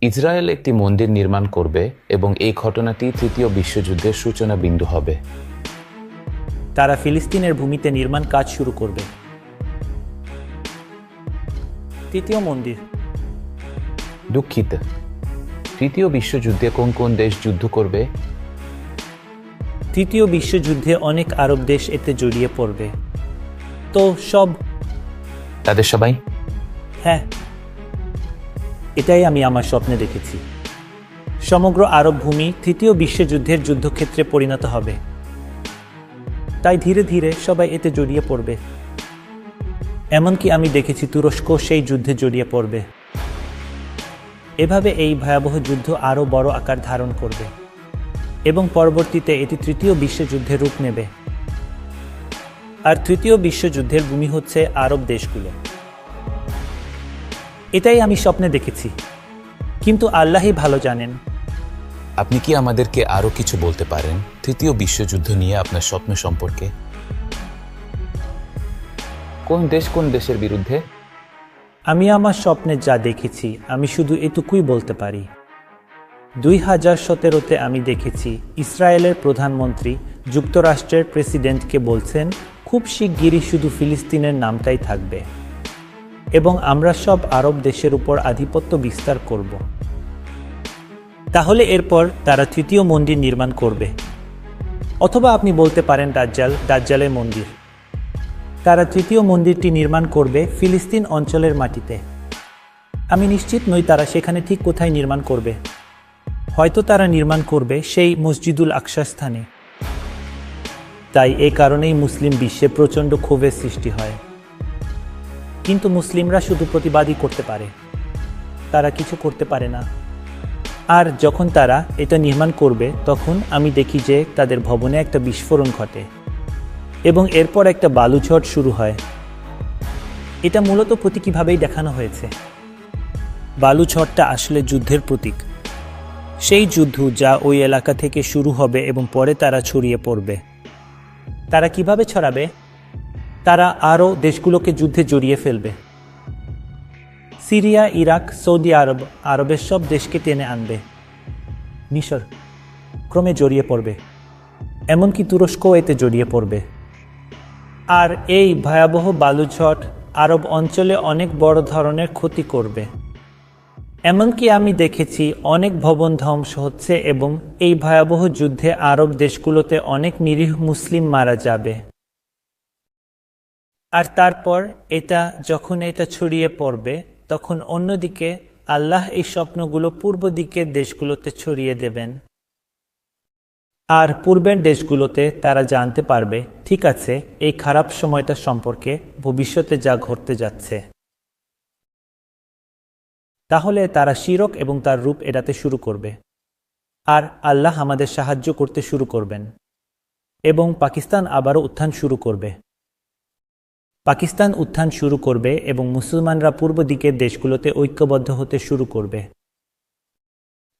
Israel একটি মন্দির নির্মাণ করবে এবং এই ঘটনাটি তৃতীয় বিশ্বযুদ্ধের সূচনা বিন্দু হবে। তারা ফিলিস্তিনের ভূমিতে নির্মাণ কাজ শুরু করবে। তৃতীয় মন্দির। দুঃখিত, তৃতীয় বিশ্বযুদ্ধে কোন কোন দেশ যুদ্ধ করবে? তৃতীয় বিশ্বযুদ্ধে অনেক আরব দেশ এতে জড়িয়ে পড়বে। তো সব? তাদের সবাই? হ্যাঁ, এটাই আমি আমার স্বপ্নে দেখেছি। সমগ্র আরব ভূমি তৃতীয় বিশ্বযুদ্ধের যুদ্ধক্ষেত্রে পরিণত হবে। তাই ধীরে ধীরে সবাই এতে জড়িয়ে পড়বে। এমনকি আমি দেখেছি তুরস্ক সেই যুদ্ধে জড়িয়ে পড়বে। এভাবে এই ভয়াবহ যুদ্ধ আরও বড় আকার ধারণ করবে এবং পরবর্তীতে এটি তৃতীয় বিশ্বযুদ্ধের রূপ নেবে। আর তৃতীয় বিশ্বযুদ্ধের ভূমি হচ্ছে আরব দেশগুলো। এটাই আমি স্বপ্নে দেখেছি, কিন্তু আল্লাহই ভালো জানেন। আপনি কি আমাদেরকে আরও কিছু বলতে পারেন তৃতীয় বিশ্বযুদ্ধ নিয়ে আপনার স্বপ্ন সম্পর্কে? কোন দেশ কোন দেশের বিরুদ্ধে? আমি আমার স্বপ্নে যা দেখেছি আমি শুধু এটুকুই বলতে পারি। 2017-তে আমি দেখেছি ইসরায়েলের প্রধানমন্ত্রী যুক্তরাষ্ট্রের প্রেসিডেন্টকে বলছেন খুব শিগগিরই শুধু ফিলিস্তিনের নামটাই থাকবে এবং আমরা সব আরব দেশের উপর আধিপত্য বিস্তার করব। তাহলে এরপর তারা তৃতীয় মন্দির নির্মাণ করবে, অথবা আপনি বলতে পারেন দাজ্জালের মন্দির। তারা তৃতীয় মন্দিরটি নির্মাণ করবে ফিলিস্তিন অঞ্চলের মাটিতে। আমি নিশ্চিত নই তারা সেখানে ঠিক কোথায় নির্মাণ করবে। হয়তো তারা নির্মাণ করবে সেই মসজিদুল আকসা স্থানে। তাই এই কারণেই মুসলিম বিশ্বে প্রচণ্ড ক্ষোভের সৃষ্টি হয়। কিন্তু মুসলিমরা শুধু প্রতিবাদই করতে পারে, তারা কিছু করতে পারে না। আর যখন তারা এটা নির্মাণ করবে তখন আমি দেখি যে তাদের ভবনে একটা বিস্ফোরণ ঘটে এবং এরপর একটা বালুঝড় শুরু হয়। এটা মূলত প্রতীকীভাবেই দেখানো হয়েছে। বালুঝড়টা আসলে যুদ্ধের প্রতীক, সেই যুদ্ধ যা ওই এলাকা থেকে শুরু হবে এবং পরে তারা ছড়িয়ে পড়বে। তারা কিভাবে ছড়াবে? তারা আরও দেশগুলোকে যুদ্ধে জড়িয়ে ফেলবে। সিরিয়া, ইরাক, সৌদি আরব, আরবের সব দেশকে টেনে আনবে। মিশর ক্রমে জড়িয়ে পড়বে, এমনকি তুরস্কও এতে জড়িয়ে পড়বে। আর এই ভয়াবহ বালুঝড় আরব অঞ্চলে অনেক বড় ধরনের ক্ষতি করবে। এমনকি আমি দেখেছি অনেক ভবন ধ্বংস হচ্ছে এবং এই ভয়াবহ যুদ্ধে আরব দেশগুলোতে অনেক নিরীহ মুসলিম মারা যাবে। আর তারপর যখন এটা ছড়িয়ে পড়বে তখন অন্যদিকে আল্লাহ এই স্বপ্নগুলো পূর্ব দিকের দেশগুলোতে ছড়িয়ে দেবেন। আর পূর্বের দেশগুলোতে তারা জানতে পারবে ঠিক আছে, এই খারাপ সময়টা সম্পর্কে ভবিষ্যতে যা ঘটতে যাচ্ছে। তাহলে তারা শিরক এবং তার রূপ এড়াতে শুরু করবে আর আল্লাহ আমাদের সাহায্য করতে শুরু করবেন এবং পাকিস্তান আবারও উত্থান শুরু করবে। পাকিস্তান উত্থান শুরু করবে এবং মুসলমানরা পূর্ব দিকের দেশগুলোতে ঐক্যবদ্ধ হতে শুরু করবে।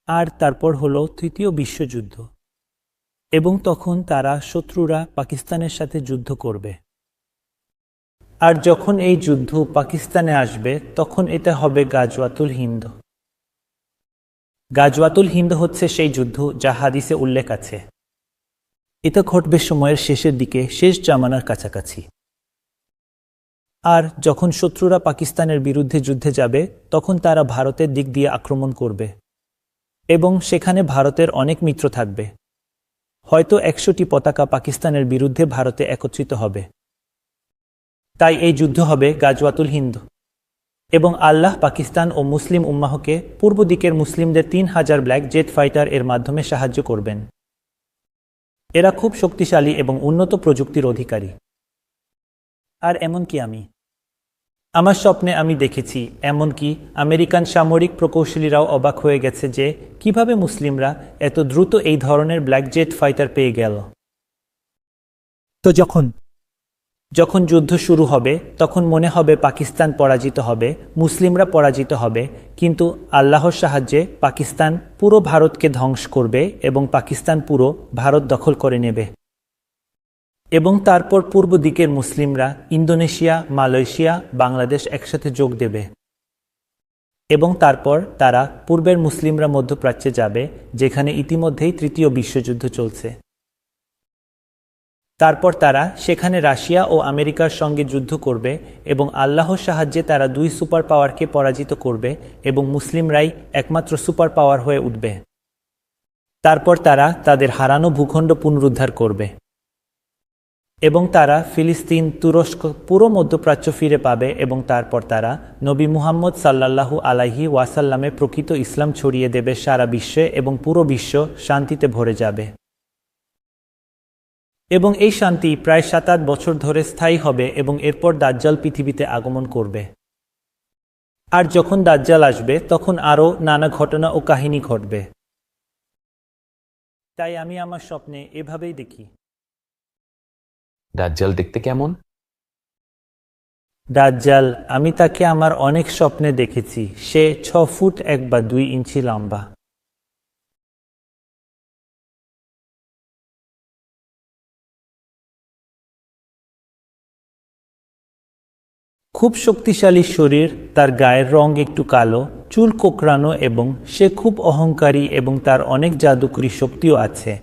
আর তারপর হলো তৃতীয় বিশ্বযুদ্ধ এবং তখন তারা শত্রুরা পাকিস্তানের সাথে যুদ্ধ করবে। আর যখন এই যুদ্ধ পাকিস্তানে আসবে তখন এটা হবে গাজওয়াতুল হিন্দ। গাজওয়াতুল হিন্দ হচ্ছে সেই যুদ্ধ যা হাদিসে উল্লেখ আছে। এটা ঘটবে সময়ের শেষের দিকে, শেষ জামানার কাছাকাছি। আর যখন শত্রুরা পাকিস্তানের বিরুদ্ধে যুদ্ধে যাবে তখন তারা ভারতের দিক দিয়ে আক্রমণ করবে এবং সেখানে ভারতের অনেক মিত্র থাকবে। হয়তো 100টি পতাকা পাকিস্তানের বিরুদ্ধে ভারতে একত্রিত হবে। তাই এই যুদ্ধ হবে গাজওয়াতুল হিন্দ এবং আল্লাহ পাকিস্তান ও মুসলিম উম্মাহকে পূর্ব দিকের মুসলিমদের 3000 ব্ল্যাক জেট ফাইটার এর মাধ্যমে সাহায্য করবেন। এরা খুব শক্তিশালী এবং উন্নত প্রযুক্তির অধিকারী। আর এমনকি আমার স্বপ্নে আমি দেখেছি এমনকি আমেরিকান সামরিক প্রকৌশলীরাও অবাক হয়ে গেছে যে কিভাবে মুসলিমরা এত দ্রুত এই ধরনের ব্ল্যাক জেট ফাইটার পেয়ে গেল। তো যখন যুদ্ধ শুরু হবে তখন মনে হবে পাকিস্তান পরাজিত হবে, মুসলিমরা পরাজিত হবে, কিন্তু আল্লাহর সাহায্যে পাকিস্তান পুরো ভারতকে ধ্বংস করবে এবং পাকিস্তান পুরো ভারত দখল করে নেবে। এবং তারপর পূর্ব দিকের মুসলিমরা ইন্দোনেশিয়া, মালয়েশিয়া, বাংলাদেশ একসাথে যোগ দেবে। এবং তারপর তারা পূর্বের মুসলিমরা মধ্যপ্রাচ্যে যাবে, যেখানে ইতিমধ্যেই তৃতীয় বিশ্বযুদ্ধ চলছে। তারপর তারা সেখানে রাশিয়া ও আমেরিকার সঙ্গে যুদ্ধ করবে এবং আল্লাহর সাহায্যে তারা দুই সুপার পাওয়ারকে পরাজিত করবে এবং মুসলিমরাই একমাত্র সুপার পাওয়ার হয়ে উঠবে। তারপর তারা তাদের হারানো ভূখণ্ড পুনরুদ্ধার করবে এবং তারা ফিলিস্তিন, তুরস্ক, পুরো মধ্যপ্রাচ্য ফিরে পাবে এবং তারপর তারা নবী মুহাম্মদ সাল্লাল্লাহু আলাইহি ওয়াসাল্লামে প্রকৃত ইসলাম ছড়িয়ে দেবে সারা বিশ্বে এবং পুরো বিশ্ব শান্তিতে ভরে যাবে। এবং এই শান্তি প্রায় 7-8 বছর ধরে স্থায়ী হবে এবং এরপর দাজ্জাল পৃথিবীতে আগমন করবে। আর যখন দাজ্জাল আসবে তখন আরও নানা ঘটনা ও কাহিনী ঘটবে। তাই আমি আমার স্বপ্নে এভাবেই দেখি। দাজ্জাল দেখতে কেমন? দাজ্জাল, আমি তাকে আমার অনেক স্বপ্নে দেখেছি। সে 6 ফুট 1 বা 2 ইঞ্চি লম্বা। খুব শক্তিশালী শরীর, তার গায়ের রং একটু কালো, চুল কোঁকড়ানো এবং সে খুব অহংকারী এবং তার অনেক জাদুকরী শক্তিও আছে।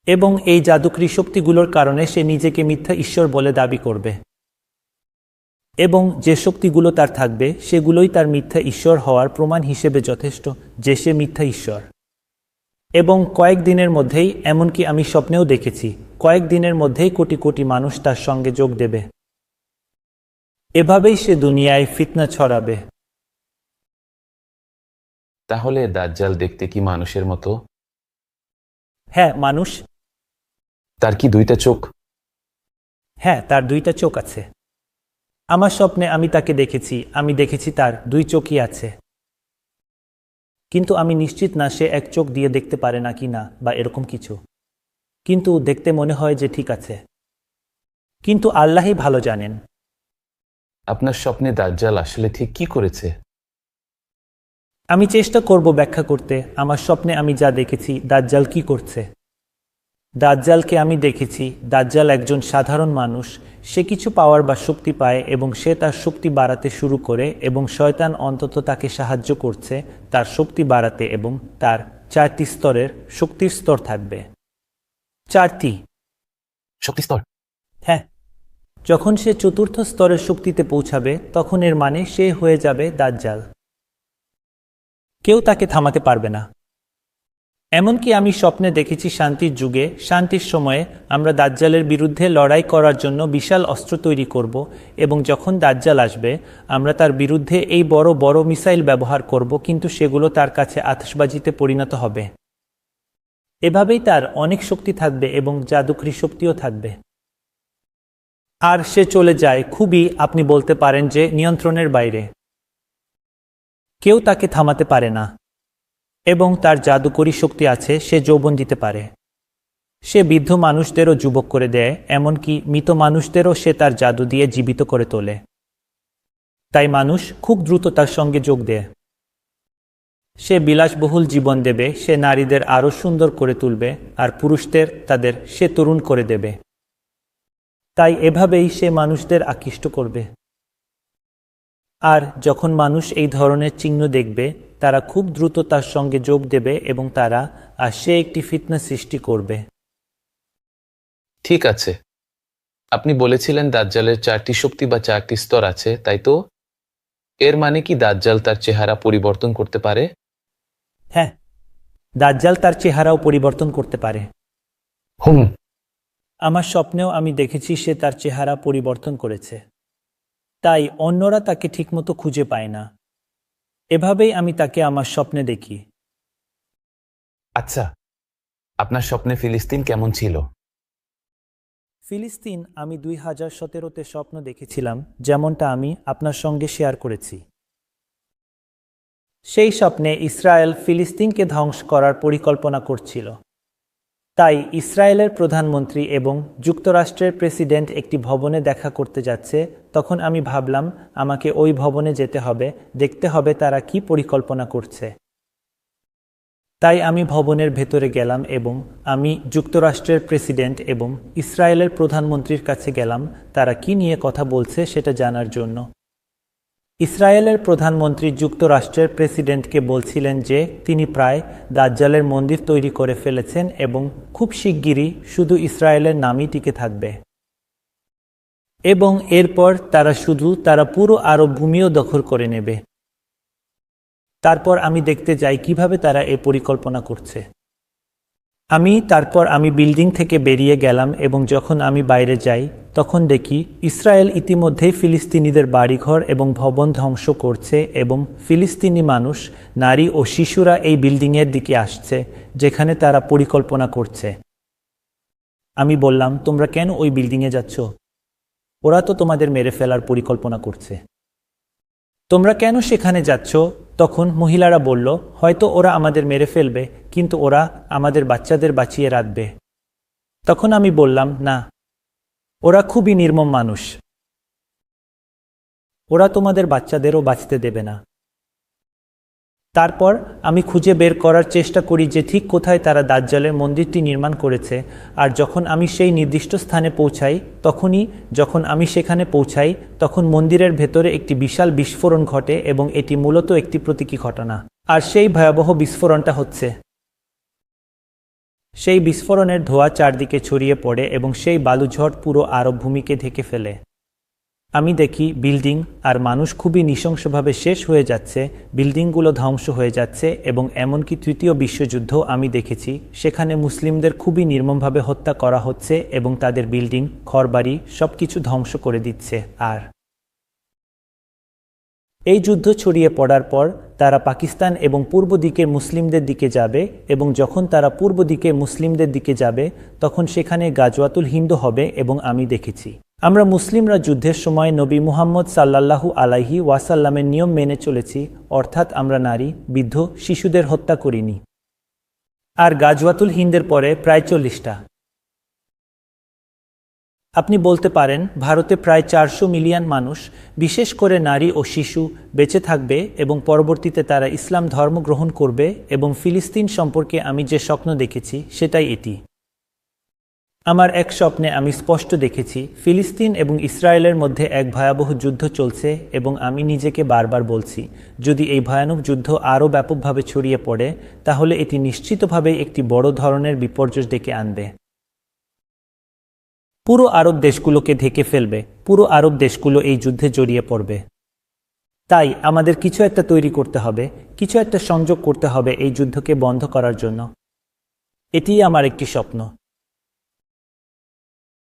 এবং এই জাদুকরী শক্তিগুলোর কারণে সে নিজেকে মিথ্যা ঈশ্বর বলে দাবি করবে এবং যে শক্তিগুলো তার থাকবে সেগুলোই তার মিথ্যা ঈশ্বর হওয়ার প্রমাণ হিসেবে যথেষ্ট যে সে মিথ্যা ঈশ্বর। এবং কয়েকদিনের মধ্যেই, এমনকি আমি স্বপ্নেও দেখেছি, কয়েকদিনের মধ্যেই কোটি কোটি মানুষ তার সঙ্গে যোগ দেবে। এভাবেই সে দুনিয়ায় ফিতনা ছড়াবে। তাহলে দাজ্জাল দেখতে কি মানুষের মতো? হ্যাঁ, মানুষ। তার কি 2টা চোখ? হ্যাঁ, তার 2টা চোখ আছে। আমার স্বপ্নে আমি তাকে দেখেছি, আমি দেখেছি তার 2 চোখই আছে। কিন্তু আমি নিশ্চিত না সে 1 চোখ দিয়ে দেখতে পারে না কি না বা এরকম কিছু, কিন্তু দেখতে মনে হয় যে ঠিক আছে। কিন্তু আল্লাহই ভালো জানেন। আপনার স্বপ্নে দাজ্জাল আসলে ঠিক কি করেছে? আমি চেষ্টা করব ব্যাখ্যা করতে আমার স্বপ্নে আমি যা দেখেছি দাজ্জাল কি করছে। দাজ্জালকে আমি দেখেছি, দাজ্জাল একজন সাধারণ মানুষ। সে কিছু পাওয়ার বা শক্তি পায় এবং সে তার শক্তি বাড়াতে শুরু করে এবং শয়তান অন্তত তাকে সাহায্য করছে তার শক্তি বাড়াতে এবং তার 4টি স্তরের শক্তির স্তর থাকবে। 4টি শক্তি স্তর? হ্যাঁ। যখন সে 4র্থ স্তরের শক্তিতে পৌঁছাবে তখন এর মানে সে হয়ে যাবে দাজ্জাল। কেউ তাকে থামাতে পারবে না। এমনকি আমি স্বপ্নে দেখেছি শান্তির যুগে, শান্তির সময়ে আমরা দাজ্জালের বিরুদ্ধে লড়াই করার জন্য বিশাল অস্ত্র তৈরি করব এবং যখন দাজ্জাল আসবে আমরা তার বিরুদ্ধে এই বড় বড় মিসাইল ব্যবহার করব, কিন্তু সেগুলো তার কাছে আতশবাজিতে পরিণত হবে। এভাবেই তার অনেক শক্তি থাকবে এবং জাদুকরী শক্তিও থাকবে। আর সে চলে যায় খুবই, আপনি বলতে পারেন যে নিয়ন্ত্রণের বাইরে। কেউ তাকে থামাতে পারে না এবং তার জাদুকরী শক্তি আছে। সে যৌবন দিতে পারে। সে বৃদ্ধ মানুষদেরও যুবক করে দেয়, এমনকি মৃত মানুষদেরও সে তার জাদু দিয়ে জীবিত করে তোলে। তাই মানুষ খুব দ্রুত তার সঙ্গে যোগ দেয়। সে বিলাসবহুল জীবন দেবে, সে নারীদের আরও সুন্দর করে তুলবে আর পুরুষদের তাদের সে তরুণ করে দেবে। তাই এভাবেই সে মানুষদের আকৃষ্ট করবে। আর যখন মানুষ এই ধরনের চিহ্ন দেখবে তারা খুব দ্রুত তার সঙ্গে যোগ দেবে এবং তারা আর সে একটি ফিতনা সৃষ্টি করবে। ঠিক আছে, আপনি বলেছিলেন দাজ্জালের 4টি শক্তি বা 4টি স্তর আছে, তাই তো? এর মানে কি দাজ্জাল তার চেহারা পরিবর্তন করতে পারে? হ্যাঁ, দাজ্জাল তার চেহারাও পরিবর্তন করতে পারে। হুম। আমার স্বপ্নেও আমি দেখেছি সে তার চেহারা পরিবর্তন করেছে। তাই অন্যরা তাকে ঠিকমতো খুঁজে পায় না। এভাবেই আমি তাকে আমার স্বপ্নে দেখি। আচ্ছা, আপনার স্বপ্নে ফিলিস্তিন কেমন ছিল? ফিলিস্তিন আমি 2017-তে স্বপ্ন দেখেছিলাম, যেমনটা আমি আপনার সঙ্গে শেয়ার করেছি। সেই স্বপ্নে ইসরায়েল ফিলিস্তিনকে ধ্বংস করার পরিকল্পনা করছিল। তাই ইসরায়েলের প্রধানমন্ত্রী এবং যুক্তরাষ্ট্রের প্রেসিডেন্ট একটি ভবনে দেখা করতে যাচ্ছে। তখন আমি ভাবলাম আমাকে ওই ভবনে যেতে হবে, দেখতে হবে তারা কি পরিকল্পনা করছে। তাই আমি ভবনের ভেতরে গেলাম এবং আমি যুক্তরাষ্ট্রের প্রেসিডেন্ট এবং ইসরায়েলের প্রধানমন্ত্রীর কাছে গেলাম তারা কি নিয়ে কথা বলছে সেটা জানার জন্য। ইসরায়েলের প্রধানমন্ত্রী যুক্তরাষ্ট্রের প্রেসিডেন্টকে বলছিলেন যে তিনি প্রায় দাজ্জালের মন্দির তৈরি করে ফেলেছেন এবং খুব শিগগিরই শুধু ইসরায়েলের নামই টিকে থাকবে এবং এরপর তারা পুরো আরব ভূমিও দখল করে নেবে। তারপর আমি দেখতে যাই কিভাবে তারা এই পরিকল্পনা করছে। তারপর আমি বিল্ডিং থেকে বেরিয়ে গেলাম এবং যখন আমি বাইরে যাই তখন দেখি ইসরায়েল ইতিমধ্যেই ফিলিস্তিনিদের বাড়িঘর এবং ভবন ধ্বংস করছে এবং ফিলিস্তিনি মানুষ, নারী ও শিশুরা এই বিল্ডিংয়ের দিকে আসছে যেখানে তারা পরিকল্পনা করছে। আমি বললাম, তোমরা কেন ওই বিল্ডিংয়ে যাচ্ছ? ওরা তো তোমাদের মেরে ফেলার পরিকল্পনা করছে। তোমরা কেন সেখানে যাচ্ছ? তখন মহিলারা বলল, হয়তো ওরা আমাদের মেরে ফেলবে, কিন্তু ওরা আমাদের বাচ্চাদের বাঁচিয়ে রাখবে। তখন আমি বললাম, না, ওরা খুবই নির্মম মানুষ, ওরা তোমাদের বাচ্চাদেরও বাঁচতে দেবে না। তারপর আমি খুঁজে বের করার চেষ্টা করি যে ঠিক কোথায় তারা দাজ্জালের মন্দিরটি নির্মাণ করেছে, আর যখন আমি সেই নির্দিষ্ট স্থানে পৌঁছাই যখন আমি সেখানে পৌঁছাই তখন মন্দিরের ভেতরে একটি বিশাল বিস্ফোরণ ঘটে এবং এটি মূলত একটি প্রতীকী ঘটনা। আর সেই ভয়াবহ বিস্ফোরণটা হচ্ছে, সেই বিস্ফোরণের ধোঁয়া চারদিকে ছড়িয়ে পড়ে এবং সেই বালুঝড় পুরো আরব ভূমিকে ঢেকে ফেলে। আমি দেখি বিল্ডিং আর মানুষ খুবই নৃশংসভাবে শেষ হয়ে যাচ্ছে, বিল্ডিংগুলো ধ্বংস হয়ে যাচ্ছে এবং এমনকি তৃতীয় বিশ্বযুদ্ধ আমি দেখেছি, সেখানে মুসলিমদের খুবই নির্মমভাবে হত্যা করা হচ্ছে এবং তাদের বিল্ডিং, ঘরবাড়ি সবকিছু ধ্বংস করে দিচ্ছে। আর এই যুদ্ধ ছড়িয়ে পড়ার পর তারা পাকিস্তান এবং পূর্ব দিকের মুসলিমদের দিকে যাবে এবং যখন তারা পূর্ব দিকে মুসলিমদের দিকে যাবে তখন সেখানে গাজওয়াতুল হিন্দ হবে। এবং আমি দেখেছি আমরা মুসলিমরা যুদ্ধের সময় নবী মুহাম্মদ সাল্লাল্লাহু আলাইহি ওয়াসাল্লামের নিয়ম মেনে চলেছি, অর্থাৎ আমরা নারী, বৃদ্ধ, শিশুদের হত্যা করিনি। আর গাজওয়াতুল হিন্দের পরে প্রায় 40টা। আপনি বলতে পারেন ভারতে প্রায় 400 মিলিয়ন মানুষ, বিশেষ করে নারী ও শিশু, বেঁচে থাকবে এবং পরবর্তীতে তারা ইসলাম ধর্ম গ্রহণ করবে এবং ফিলিস্তিন সম্পর্কে আমি যে স্বপ্ন দেখেছি সেটাই এটি। আমার এক স্বপ্নে আমি স্পষ্ট দেখেছি ফিলিস্তিন এবং ইসরায়েলের মধ্যে এক ভয়াবহ যুদ্ধ চলছে এবং আমি নিজেকে বারবার বলছি, যদি এই ভয়ানক যুদ্ধ আরও ব্যাপকভাবে ছড়িয়ে পড়ে তাহলে এটি নিশ্চিতভাবে একটি বড় ধরনের বিপর্যয় ডেকে আনবে। পুরো আরব দেশগুলোকে ঢেকে ফেলবে, পুরো আরব দেশগুলো এই যুদ্ধে জড়িয়ে পড়বে। তাই আমাদের কিছু একটা তৈরি করতে হবে, কিছু একটা সংযোগ করতে হবে এই যুদ্ধকে বন্ধ করার জন্য। এটিই আমার একটি স্বপ্ন।